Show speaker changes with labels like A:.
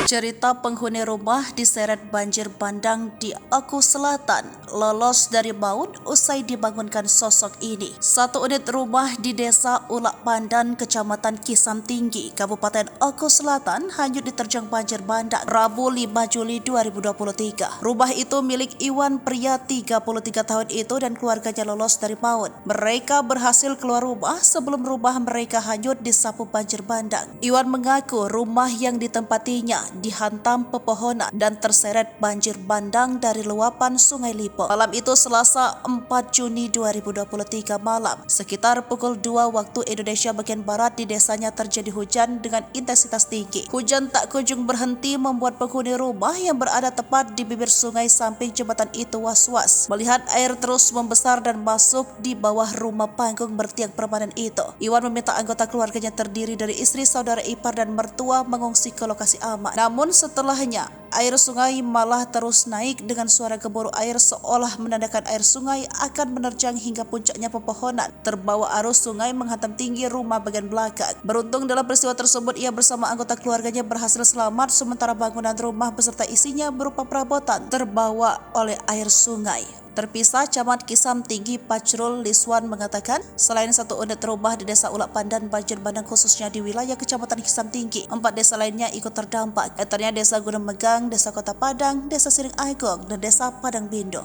A: Cerita penghuni rumah diseret banjir bandang di Aku Selatan, lolos dari maut usai dibangunkan sosok ini. Satu unit rumah di Desa Ulak Pandan, Kecamatan Kisam Tinggi, Kabupaten Aku Selatan hanyut diterjang banjir bandang Rabu 5 Juli 2023. Rumah itu milik Iwan, pria 33 tahun itu, dan keluarganya lolos dari maut. Mereka berhasil keluar rumah sebelum rumah mereka hanyut disapu banjir bandang. Iwan mengaku rumah yang ditempatinya dihantam pepohonan dan terseret banjir bandang dari luapan Sungai Lipo. Malam itu Selasa 4 Juni 2023 malam, sekitar pukul 2 waktu Indonesia bagian barat, di desanya terjadi hujan dengan intensitas tinggi. Hujan tak kunjung berhenti membuat penghuni rumah yang berada tepat di bibir sungai samping jembatan itu was-was melihat air terus membesar dan masuk di bawah rumah panggung bertiang permanen itu. Iwan meminta anggota keluarganya terdiri dari istri, saudara ipar, dan mertua mengungsi ke lokasi aman. Namun setelahnya, air sungai malah terus naik dengan suara gemuruh air seolah menandakan air sungai akan menerjang hingga puncaknya pepohonan. Terbawa arus sungai menghantam tinggi rumah bagian belakang. Beruntung dalam peristiwa tersebut ia bersama anggota keluarganya berhasil selamat, sementara bangunan rumah beserta isinya berupa perabotan terbawa oleh air sungai. Terpisah, Camat Kisam Tinggi Pacrul Liswan mengatakan, selain satu unit rumah di Desa Ulak Pandan banjir bandang khususnya di wilayah Kecamatan Kisam Tinggi, 4 desa lainnya ikut terdampak, antaranya Desa Gunung Megang, Desa Kota Padang, Desa Siring Agung, dan Desa Padang Bindo.